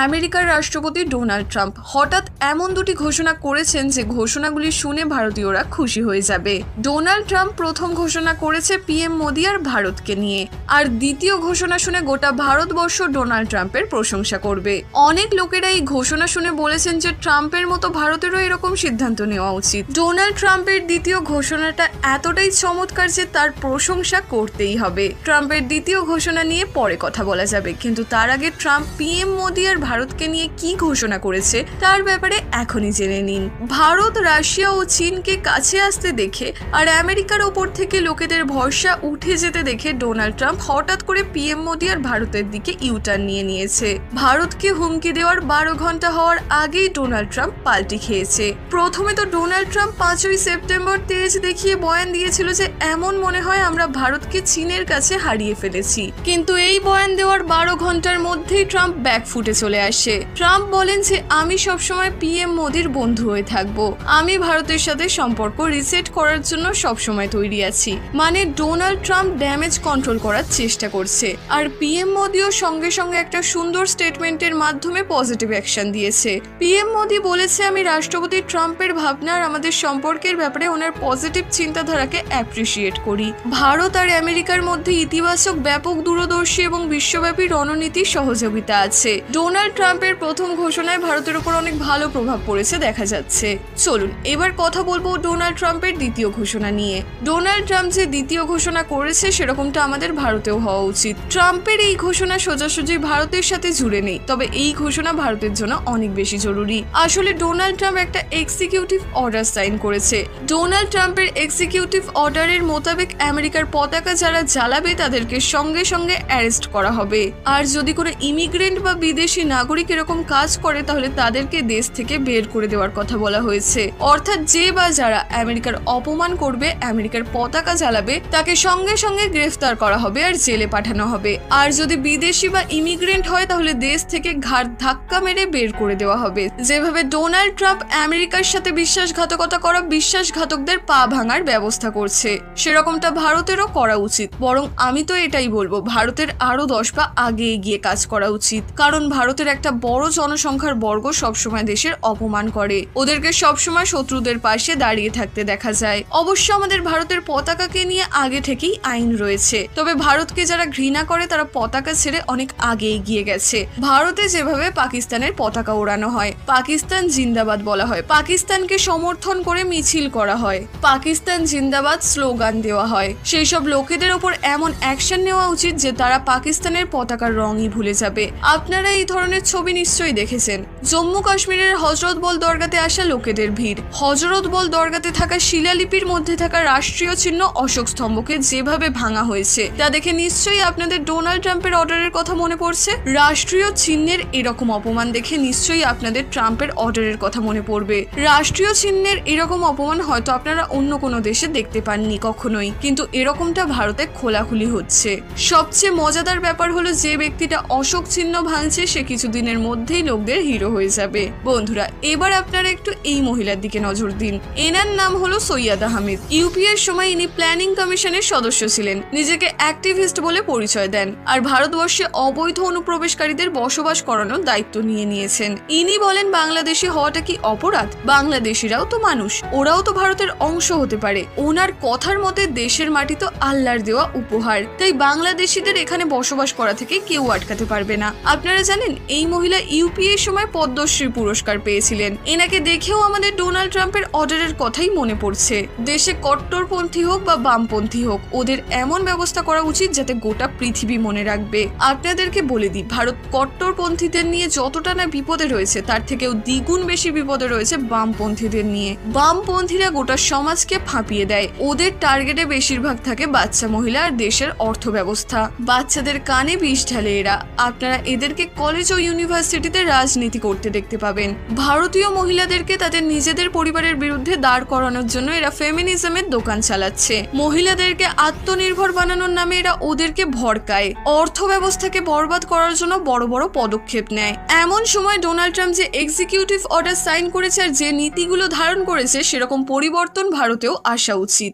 আমেরিকার রাষ্ট্রপতি Donald Trump হঠাৎ এমন দুটি ঘোষণা করেছেন যে ঘোষণাগুলি শুনে ভারতীয়রা খুশি হয়ে যাবে। ডোনাল্ড ট্রাম্প প্রথম ঘোষণা করেছে পিএম মোদি আর ভারতকে নিয়ে, আর দ্বিতীয় ঘোষণা শুনে গোটা ভারতবর্ষ ডোনাল্ড ট্রাম্পের প্রশংসা করবে। অনেক লোকেরা এই ঘোষণা শুনে বলেছেন যে ট্রাম্পের মতো ভারতেরও এরকম সিদ্ধান্ত নেওয়া উচিত। ডোনাল্ড ট্রাম্পের দ্বিতীয় ঘোষণাটা এতটাই চমৎকার যে তার প্রশংসা করতেই হবে। ট্রাম্পের দ্বিতীয় ঘোষণা নিয়ে পরে কথা বলা যাবে, কিন্তু তার আগে ট্রাম্প পিএম মোদি আর ভারতকে নিয়ে কি ঘোষণা করেছে তার ব্যাপারে এখনই জেনে নিন। ভারত রাশিয়া ও চীনকে কাছে আসতে দেখে আর আমেরিকার ওপর থেকে লোকেদের ভরসা উঠে যেতে দেখে ডোনাল্ড ট্রাম্প হঠাৎ করে পিএম মোদি আর ভারতের দিকে ইউটার্ন নিয়ে নিয়েছে। ভারতকে হুমকি দেওয়ার 12 ঘন্টা হওয়ার আগেই ডোনাল্ড ট্রাম্প পাল্টি খেয়েছে। প্রথমে তো ডোনাল্ড ট্রাম্প 5ই সেপ্টেম্বর তেজ দেখিয়ে বয়ান দিয়েছিল যে এমন মনে হয় আমরা ভারতকে চীনের কাছে হারিয়ে ফেলেছি, কিন্তু এই বয়ান দেওয়ার 12 ঘন্টার মধ্যেই ট্রাম্প ব্যাকফুটে চলে আসে। ট্রাম্প বলেন যে আমি সবসময় পিএম মোদির বন্ধু হয়ে থাকবো, আমি ভারতের সাথে সম্পর্ক রিসেট করার জন্য সবসময় তৈরি আছি। মানে ডোনাল্ড ট্রাম্প ড্যামেজ কন্ট্রোল করার চেষ্টা করছে, আর পিএম মোদিও সঙ্গে সঙ্গে একটা সুন্দর স্টেটমেন্টের মাধ্যমে পজিটিভ অ্যাকশন দিয়েছে। পিএম মোদি বলেছে আমি রাষ্ট্রপতি ট্রাম্পের ভাবনা আর আমাদের সম্পর্কের ব্যাপারে ওনার পজিটিভ চিন্তাধারাকে অ্যাপ্রিসিয়েট করি। ভারত আর আমেরিকার মধ্যে ইতিবাচক, ব্যাপক, দূরদর্শী এবং বিশ্বব্যাপী রণনীতির সহযোগিতা আছে। ডোনাল্ড ট্রাম্পের প্রথম ঘোষণায় ভারতের উপর অনেক ভালো প্রভাব পড়েছে দেখা যাচ্ছে। চলুন এবার কথা বলবো ডোনাল্ড ট্রাম্পের দ্বিতীয় ঘোষণা নিয়ে। ডোনাল্ড ট্রাম্প যে দ্বিতীয় ঘোষণা করেছে সেরকমটা আমাদের ভারতেও হওয়া উচিত। ট্রাম্পের এই ঘোষণা সোজাসুজি ভারতের সাথে জুড়ে নেই, তবে এই ঘোষণা ভারতের জন্য অনেক বেশি জরুরি। আসলে ডোনাল্ড ট্রাম্প একটা এক্সিকিউটিভ অর্ডার সাইন করেছে। ডোনাল্ড ট্রাম্পের এক্সিকিউটিভ অর্ডারের মোতাবেক আমেরিকার পতাকা যারা জ্বালাবে তাদেরকে সঙ্গে সঙ্গে অ্যারেস্ট করা হবে, আর যদি কোনো ইমিগ্রেন্ট বা বিদেশি নাগরিক এরকম কাজ করে তাহলে তাদেরকে দেশ থেকে বের করে দেওয়ার কথা বলা হয়েছে। অর্থাৎ যে বা যারা আমেরিকার অপমান করবে, আমেরিকার পতাকা জ্বালাবে, তাকে সঙ্গে সঙ্গে গ্রেফতার করা হবে আর জেলে পাঠানো হবে। আর যদি বিদেশি বা ইমিগ্রেন্ট হয় তাহলে দেশ থেকে ঘাড় ধাক্কা মেরে বের করে দেওয়া হবে। যেভাবে ডোনাল্ড ট্রাম্প আমেরিকার সাথে বিশ্বাসঘাতকতা করা বিশ্বাসঘাতকদের পা ভাঙার ব্যবস্থা করছে, সেরকমটা ভারতেরও করা উচিত। বরং আমি তো এটাই বলবো, ভারতের আরো 10 পা আগে এগিয়ে কাজ করা উচিত। কারণ ভারতের একটা বড় জনসংখ্যার বর্গ সবসময় দেশের অপমান করে, ওদেরকে সবসময় শত্রুদের পাশে দাঁড়িয়ে থাকতে দেখা যায়। অবশ্য আমাদের ভারতের পতাকাকে নিয়ে আগে থেকেই আইন রয়েছে, তবে ভারতকে যারা ঘৃণা করে তারা পতাকা ছেড়ে অনেক আগে এগিয়ে গেছে। ভারতে যেভাবে পাকিস্তানের পতাকা ওড়ানো হয়, পাকিস্তান জিন্দাবাদ বলা হয়, পাকিস্তানকে সমর্থন করে মিছিল করা হয়, পাকিস্তান জিন্দাবাদ স্লোগান দেওয়া হয়, সেই সব লোকেদের ওপর এমন অ্যাকশন নেওয়া উচিত যে তারা পাকিস্তানের পতাকার রঙই ভুলে যাবে। আপনারা এই ধরনের ছবি নিশ্চয়ই দেখেছেন। জম্মু কাশ্মীরের হজরত বল দরগাতে আসা লোকেদের ভিড়, হজরত বল দরগাতে থাকা শিলালিপির মধ্যে থাকা রাষ্ট্রীয় চিহ্ন অশোক স্তম্ভকে যেভাবে ভাঙা হয়েছে তা দেখে নিশ্চয়ই আপনাদের ডোনাল্ড ট্রাম্পের অর্ডারের কথা মনে পড়ছে। রাষ্ট্রীয় চিহ্নের এরকম অপমান দেখে নিশ্চয়ই আপনাদের ট্রাম্পের অর্ডারের কথা মনে পড়বে। রাষ্ট্রীয় চিহ্নের এরকম অপমান হয়তো আপনারা অন্য কোনো দেশে দেখতে পাননি কখনোই, কিন্তু এরকমটা ভারতে খোলাখুলি হচ্ছে। সবচেয়ে মজাদার ব্যাপার হলো যে ব্যক্তিটা অশোক চিহ্ন ভাঙছে সে কিছুদিনের মধ্যেই লোকদের হিরো হয়ে যাবে। বন্ধুরা এবার আপনারা একটু এই মহিলার দিকে নজর দিন। এনার নাম হলো সৈয়দ আহমেদ। ইউপিএর সময় ইনি প্ল্যানিং কমিশনের সদস্য ছিলেন, নিজেকে অ্যাক্টিভিস্ট বলে পরিচয় দেন, আর ভারতবর্ষে অবৈধ অনুপ্রবেশকারীদের বসবাস করানোর দায়িত্ব নিয়েছেন। ইনি বলেন বাংলাদেশি হওয়াটা কি অপরাধ? বাংলাদেশিরাও তো মানুষ, ওরাও তো ভারতের অংশ হতে পারে। ওনার কথার মতে দেশের মাটি তো আল্লাহর দেওয়া উপহার, তাই বাংলাদেশিদের এখানে বসবাস করা থেকে কেউ আটকাতে পারবে না। আপনারা জানেন এই মহিলা ইউপিএর সময় পদ্মশ্রী পুরস্কার পেয়েছিলেন। এনাকে দেখেও আমাদের ডোনাল্ড ট্রাম্পের অর্ডারের কথাই মনে পড়ছে। দেশে কট্টরপন্থী হোক বা বামপন্থী হোক, ওদের এমন ব্যবস্থা করা উচিত যাতে গোটা পৃথিবী মনে রাখবে। আপনাদেরকে বলে দিই, ভারত কট্টরপন্থীদের নিয়ে যতটা না বিপদে রয়েছে তার থেকেও দ্বিগুণ বেশি বিপদে রয়েছে বামপন্থীদের নিয়ে। বামপন্থীরা গোটা সমাজকে ফাঁপিয়ে দেয়, ওদের টার্গেটে বেশিরভাগ থাকে বাচ্চা মহিলা আর দেশের অর্থ ব্যবস্থা। বাচ্চাদের কানে বিষ ঢালে এরা। আপনারা এদেরকে কলেজ ও ইউনিভার্সিটিতে রাজনীতি করতে দেখতে পাবেন। ভারতীয় মহিলাদেরকে তাদের নিজেদের পরিবারের বিরুদ্ধে দাঁড় করানোর জন্য এরা ফেমিনিজমের দোকান চালাচ্ছে। মহিলাদেরকে আত্মনির্ভর বানানোর নামে এরা ওদেরকে ভড়কায়, অর্থ ব্যবস্থাকে বরবাদ করার জন্য বড় বড় পদক্ষেপ নেয়। এমন সময় ডোনাল্ড ট্রাম্প যে এক্সিকিউটিভ অর্ডার সাইন করেছে আর যে নীতিগুলো ধারণ করেছে সেরকম পরিবর্তন ভারতেও আসা উচিত।